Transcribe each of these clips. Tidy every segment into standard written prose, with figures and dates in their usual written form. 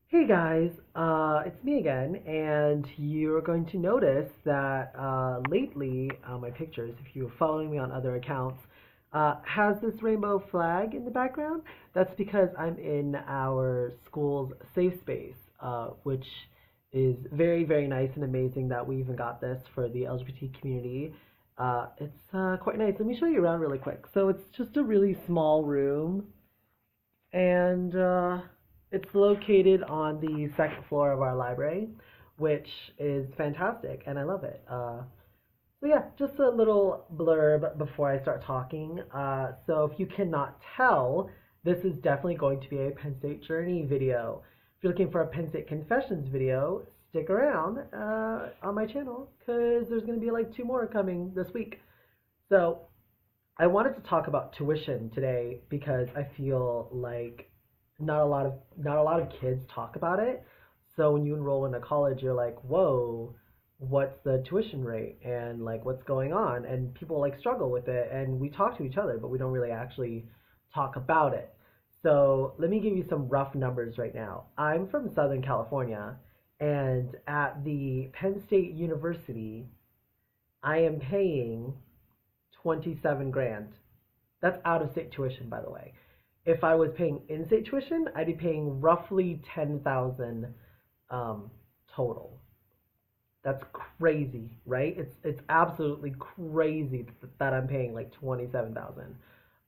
Hey guys, it's me again, and you're going to notice that lately my pictures, if you're following me on other accounts, has this rainbow flag in the background. That's because I'm in our school's safe space, which is very, very nice and amazing that we even got this for the LGBT community. It's quite nice. Let me show you around really quick. So it's just a really small room and it's located on the second floor of our library, which is fantastic, and I love it. So yeah, just a little blurb before I start talking. So if you cannot tell, this is definitely going to be a Penn State Journey video. If you're looking for a Penn State Confessions video, stick around on my channel because there's going to be like two more coming this week. So I wanted to talk about tuition today because I feel like not a lot of kids talk about it. So when you enroll in a college, you're like, "Whoa, what's the tuition rate?" and like what's going on? And people like struggle with it and we talk to each other, but we don't really actually talk about it. So, let me give you some rough numbers right now. I'm from Southern California and at the Penn State University, I am paying 27 grand. That's out of state tuition, by the way. If I was paying in state tuition, I'd be paying roughly 10,000 um, total. That's crazy, right? It's absolutely crazy that I'm paying like 27,000.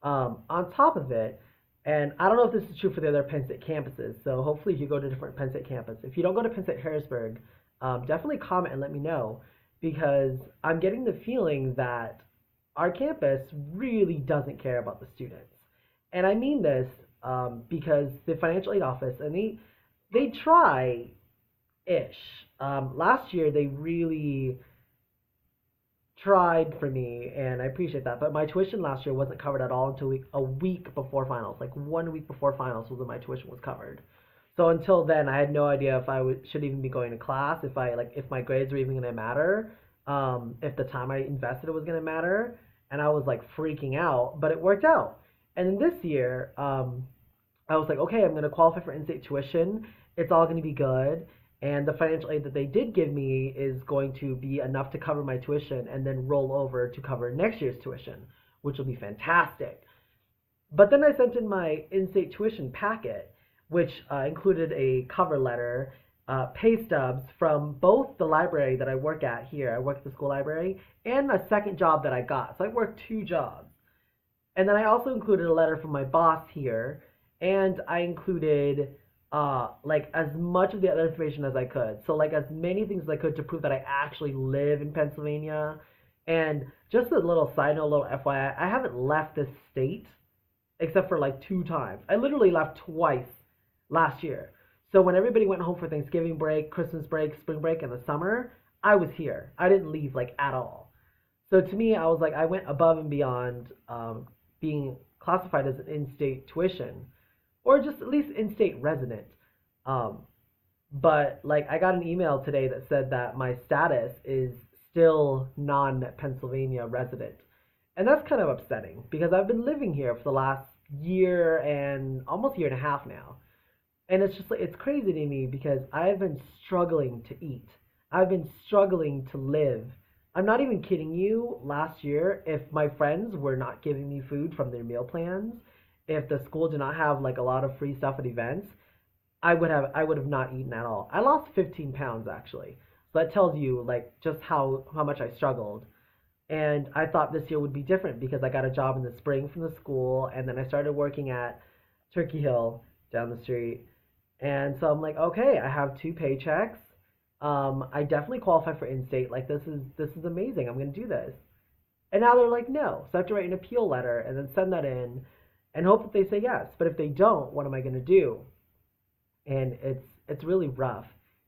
On top of it, and I don't know if this is true for the other Penn State campuses. So hopefully, if you go to different Penn State campus, if you don't go to Penn State Harrisburg, definitely comment and let me know because I'm getting the feeling that our campus really doesn't care about the students. And I mean this because the financial aid office and they try ish. Last year they really tried for me, and I appreciate that. But my tuition last year wasn't covered at all until a week before finals. Like 1 week before finals was when my tuition was covered. So until then, I had no idea if should even be going to class, if my grades were even gonna matter, if the time I invested was gonna matter, and I was like freaking out. But it worked out. And then this year, I was like, okay, I'm going to qualify for in-state tuition. It's all going to be good. And the financial aid that they did give me is going to be enough to cover my tuition and then roll over to cover next year's tuition, which will be fantastic. But then I sent in my in-state tuition packet, which included a cover letter, pay stubs from both the library that I work at here, I work at the school library, and a second job that I got. So I worked two jobs. And then I also included a letter from my boss here, and I included like as much of the other information as I could. So like as many things as I could to prove that I actually live in Pennsylvania. And just a little side note, a little FYI, I haven't left this state except for like two times. I literally left twice last year. So when everybody went home for Thanksgiving break, Christmas break, spring break, and the summer, I was here. I didn't leave like at all. So to me, I was like, I went above and beyond being classified as an in-state tuition, or just at least in-state resident. Um, but like, I got an email today that said that my status is still non-Pennsylvania resident, and that's kind of upsetting because I've been living here for the last year and almost year and a half now. And it's just like it's crazy to me because I've been struggling to eat. I've been struggling to live. I'm not even kidding you. Last year, if my friends were not giving me food from their meal plans, if the school did not have like a lot of free stuff at events, I would have not eaten at all. I lost 15 pounds actually. So that tells you like just how much I struggled. And I thought this year would be different because I got a job in the spring from the school and then I started working at Turkey Hill down the street. And so I'm like, okay, I have two paychecks. I definitely qualify for in-state. Like this is amazing. I'm gonna do this. And now they're like, no. So I have to write an appeal letter and then send that in and hope that they say yes. But if they don't, what am I gonna do? And it's really rough.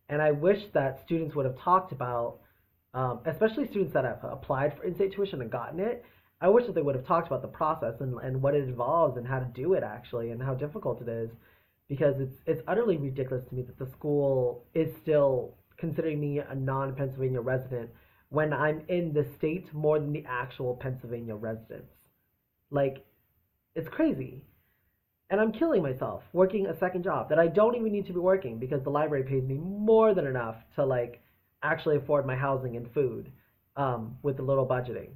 And I wish that students would have talked about, especially students that have applied for in-state tuition and gotten it. I wish that they would have talked about the process and what it involves and how to do it actually and how difficult it is, because it's utterly ridiculous to me that the school is still considering me a non-Pennsylvania resident when I'm in the state more than the actual Pennsylvania residents. Like, it's crazy. And I'm killing myself working a second job that I don't even need to be working because the library pays me more than enough to like actually afford my housing and food with a little budgeting.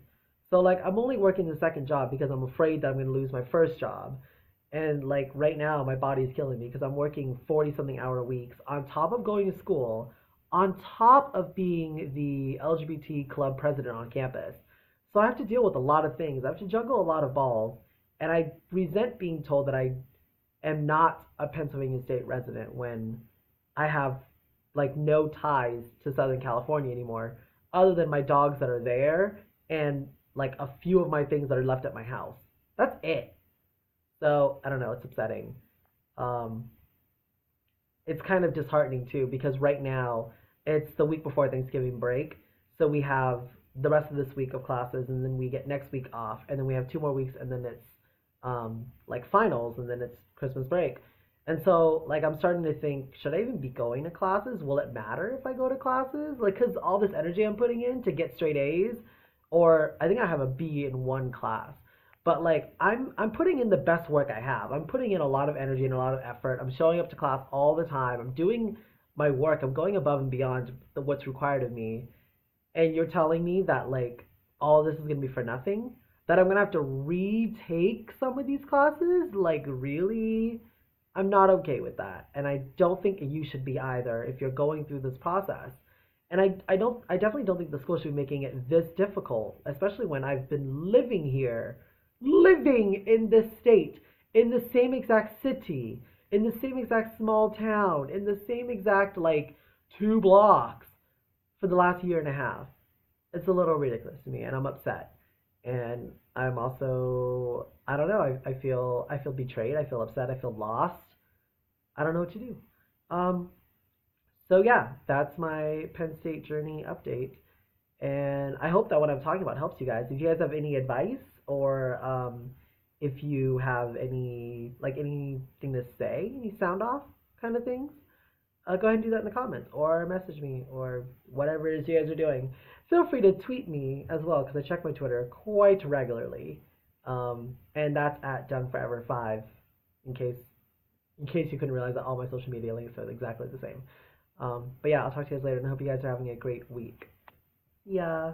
So like I'm only working the second job because I'm afraid that I'm going to lose my first job. And like right now my body's killing me because I'm working 40 something hour weeks on top of going to school, on top of being the LGBT club president on campus. So I have to deal with a lot of things. I have to juggle a lot of balls, and I resent being told that I am not a Pennsylvania state resident when I have like no ties to Southern California anymore, other than my dogs that are there and like a few of my things that are left at my house. That's it. So I don't know. It's upsetting. Um, it's kind of disheartening too because right now it's the week before Thanksgiving break, so we have the rest of this week of classes, and then we get next week off, and then we have 2 more weeks, and then it's like finals, and then it's Christmas break. And so like I'm starting to think, should I even be going to classes? Will it matter if I go to classes? Like, cause all this energy I'm putting in to get straight A's, or I think I have a B in one class. But like I'm putting in the best work I have. I'm putting in a lot of energy and a lot of effort. I'm showing up to class all the time. I'm doing my work. I'm going above and beyond what's required of me. And you're telling me that like all this is gonna be for nothing? That I'm gonna have to retake some of these classes? Like really? I'm not okay with that. And I don't think you should be either if you're going through this process. And I definitely don't think the school should be making it this difficult, especially when I've been living here, living in this state, in the same exact city, in the same exact small town, in the same exact like 2 blocks for the last year and a half. It's a little ridiculous to me, and I'm upset. And I'm also, I don't know, I feel betrayed, I feel upset, I feel lost. I don't know what to do. Um, so yeah, that's my Penn State journey update. And I hope that what I'm talking about helps you guys. If you guys have any advice, or if you have anything to say, any sound off kind of things, go ahead and do that in the comments, or message me, or whatever it is you guys are doing. Feel free to tweet me as well because I check my Twitter quite regularly, and that's at DoneForever5. In case you couldn't realize that all my social media links are exactly the same. But yeah, I'll talk to you guys later, and I hope you guys are having a great week. Yeah.